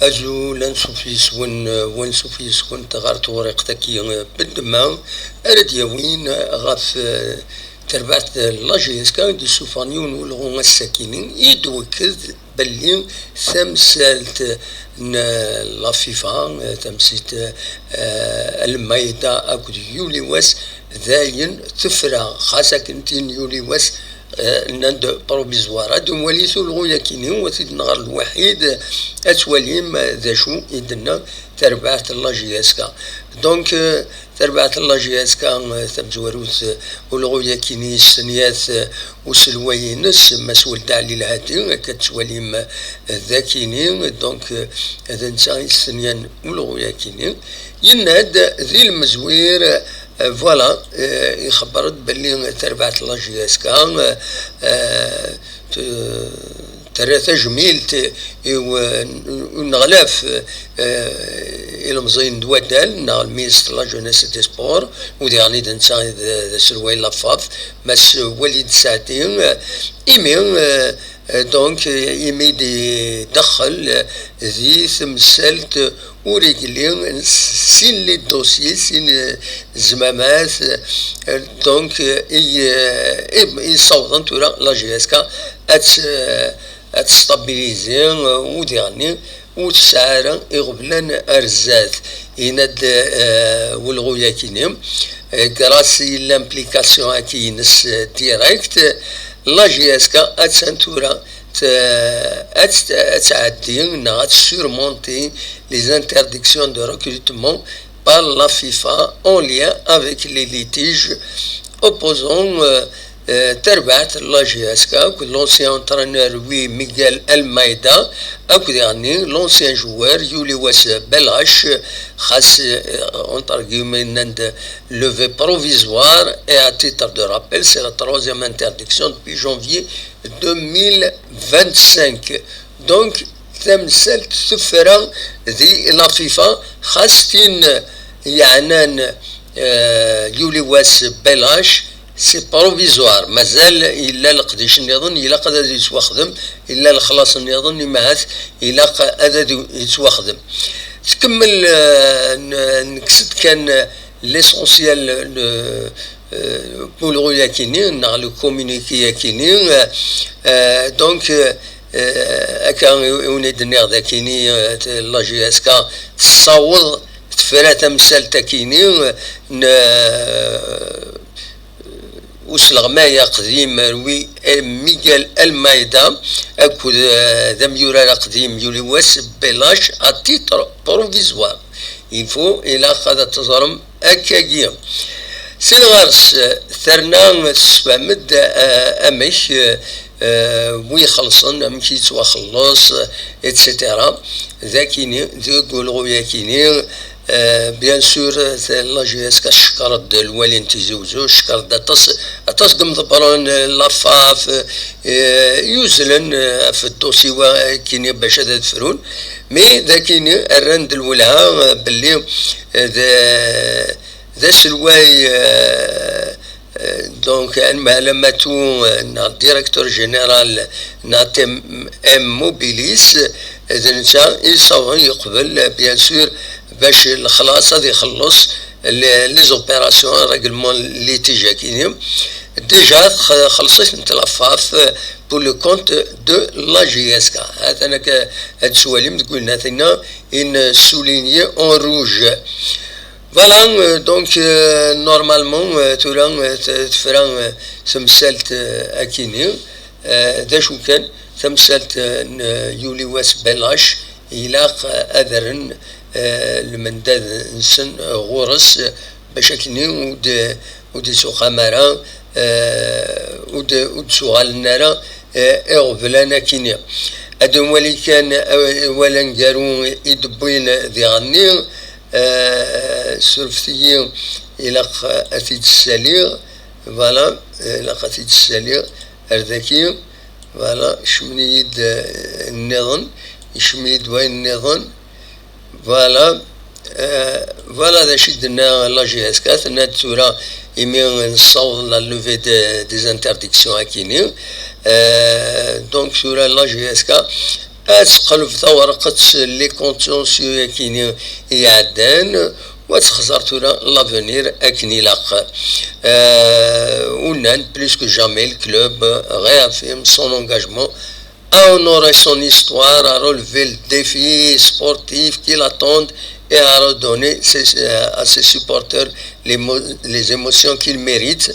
أجو لنسوفيس ونسوفيس كنت غارت ورقتكي بالدماغ أرد يوين غاف تربعت لاجيس كان دي سوفانيون والغون الساكنين يدوكد باللي ثمسالت لا فيفا تمسيت المايدا أكد يولي واس ذاين تفرع خاصة كنتين يولي واس نند بروفيزوار هادو وليتو الغويا كينين وسيد النهار الوحيد اتوليم ذا شو يدنا تربعت لاجياسكا دونك تربعت لاجياسكا تمزوروث والغويا كيني السنيات وسلوينس مسؤول دالي الهاتي كتوليم ذا كينين دونك هذا نتا السنيان والغويا كيني يناد ذي المزوير فوالا يخبرت باللي تربعت لاجياسكا ثلاثة جميل ونغلاف المزين دوادال نغل مينستر لا جونيس دي سبور وديعني دنسا سروي لافاف مس وليد ساعتين إيمين دونك يميدي دخل ذي ثمثلت ورجلين سين لي دوسيي سين زمامات دونك يصوتن تورا لا جيسكا اتستابيليزي وديعني وتسعر يغبلن ارزات يند والغويا كينيم غراسي لامبليكاسيون اكينس ديريكت لا جيسكا اتسنتورا تعدي surmonter les interdictions de recrutement par la FIFA en lien avec les litiges opposant تربعت لا جياسكا l'ancien entraîneur Louis Miguel Almeida يعني l'ancien joueur Yuli Was Belash خاص entre guillemets levé provisoire et à titre de rappel c'est la troisième interdiction depuis janvier 2025 donc تمثلت سفرة ذي لا فيفا خاصتين يعنان يولي واس بلاش سي بروفيزوار مازال الا القديش نظن الا قد يتواخدم الا الخلاص نظن معاث الا قد يتواخدم تكمل نكسد كان ليسونسيال بولغو ياكيني نغلو كومونيكي ياكيني دونك اكا ونيد نيغ ذاكيني لا جي اس كا تصاوض تفرا تمثال تاكيني وسلغمايا قديم روي ميغيل المايدا اكو ذا ميورا قديم يولي واس بلاش اتيتر بروفيزوار يفو الى خذا تزرم اكاكيا سيغارس ثرنا سفامد امش ويخلصن امشي تواخلص اتسيتيرا ذاكيني ذو قولغو ياكيني بيان سور لا جي اس شكرت الوالين تيزوزو شكرت اتص قم ضبرون لافاف يوزلن في الدوسي كيني باش هذا تفرون مي ذاكيني الرند الولها باللي ذا سلواي دونك المعلوماتو ديريكتور جينيرال ناتم ام موبيليس اذا نتا يصوغ يقبل بيان سور باش الخلاص هذا يخلص لي زوبيراسيون ريغلمون اللي تيجا كاينين ديجا خلصت نتلفاف بور لو كونت دو لا جي اس كا هذا انا هاد السواليم تقول لنا ان سوليني اون روج فوالا دونك نورمالمون تورا تفران تمثلت اكيني دا شو كان تمثلت يولي واس بلاش الى اذرن المنداد نسن غورس باش كني ود سوق مارا ود سوق النار اغفلانا كينيا ادم ولي كان اولا قالوا يدبين ذي غني سرفتي الى اثيت السليغ فوالا الى اثيت السليغ ارداكي فوالا شمنيد النظن يشميد وين النظن فوالا فوالا ذا شدنا لا جي اس كات ناتورا يمين نصوض لا لوفي دي انترديكسيون اكيني دونك سورا لا جي اس كا تقلب ورقة لي كونتونسيو كيني يعدان وتخزر تورا لافونير اكني لاق ونان بلوس كو جامي الكلوب réaffirme son engagement à honorer son histoire, à relever le défi sportif qui l'attendent et à redonner à ses supporters les émotions qu'ils méritent.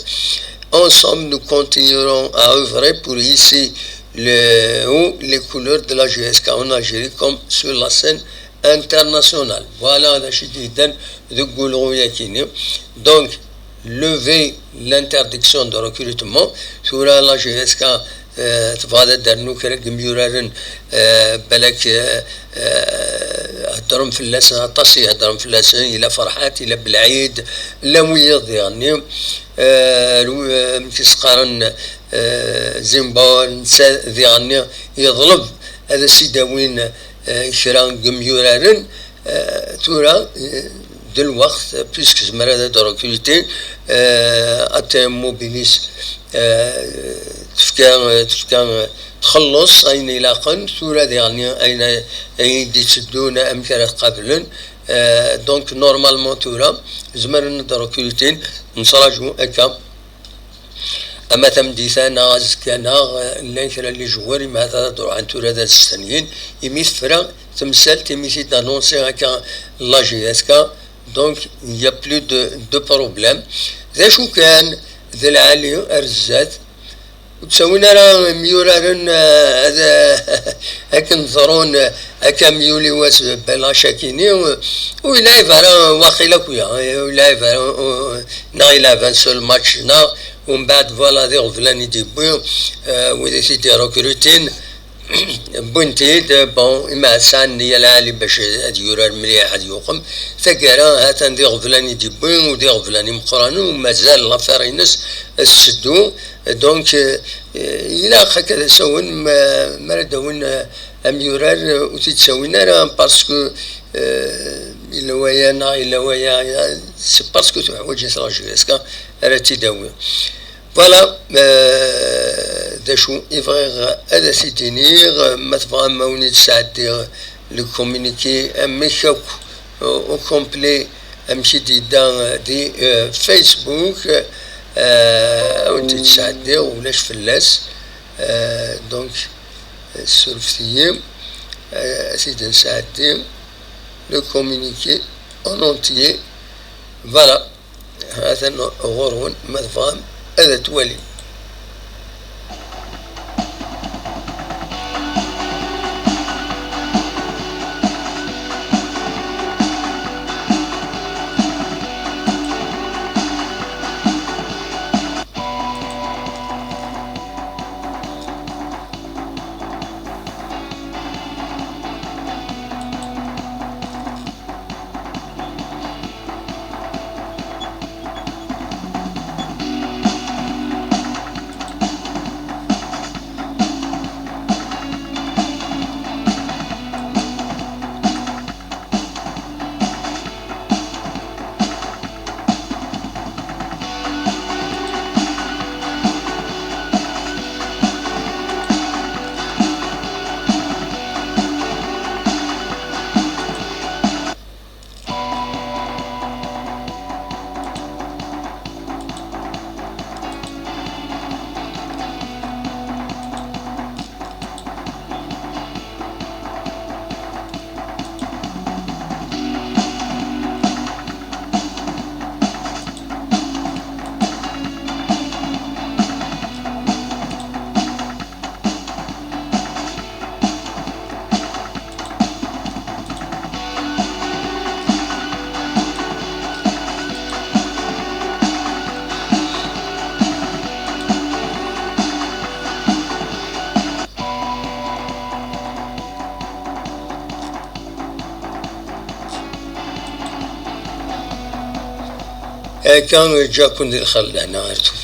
Ensemble, nous continuerons à œuvrer pour hisser les couleurs de la GSK en Algérie comme sur la scène internationale. Voilà, donc lever l'interdiction de recrutement sur la GSK. تفاضل درنو كرك ميورارن بالك هدرهم في اللسان طاسي هدرهم في اللسان إلى فرحات إلى بالعيد لا ميض يعني مكسقارن زنبون ذي عني يضرب هذا سيداوين شران ميورارن تورا دلوقت بيسك زمرة دروكيلتي أتم موبيليس تفكان تخلص أين يلاقن ثورة يعني أين دي تسدون أمكار قبلا دونك نورمالمون ثورة زمرنا دروكيلتين نصراجو أكا أما تمديثانا زكانا اللي جواري ما هذا دور عن ثورة ذات السنين يميث فرا تمثال تميثي دانونسي هكا لا جي اس كا دونك يا بلو دو بروبليم ذا شو كان ذا العالي أرزات وتسوينا راه ميورارن هذا هاك نظرون هاكا ميولي واس بلا شاكيني ويلا يفرا واخيلا كويا ويلا يفرا نايلا فان سول ماتش نا ومن بعد فوالا ذي غفلاني دي بويو وذي سيتي روكروتين بنتيد بون إما سان هي العالي باش هاد يورار مليح هاد يوقم ثقرا هاتان دي غفلاني دي بويو ودي غفلاني مقرانو ومازال لافير ينس السدو دونك إلا هكذا سوون ما داون أم يورار وتتسوينا راه باسكو إلا ويانا إلا ويا سي باسكو تحوج يصرا جيسكا راه تيداوي فوالا داشو إفغيغ هذا سيتينيغ ما تبغى ما ونيت ساعدي لو كومونيكي أمشاك أو كومبلي أمشي دي فيسبوك ونتي تساعدي ولاش فلاس دونك السلفتية سيدي نساعدي لو كومونيكي أون أونتيي فوالا هذا غورون ما تفهم هذا توالي كانوا يجاكم ذي الخل هنا عرفتوا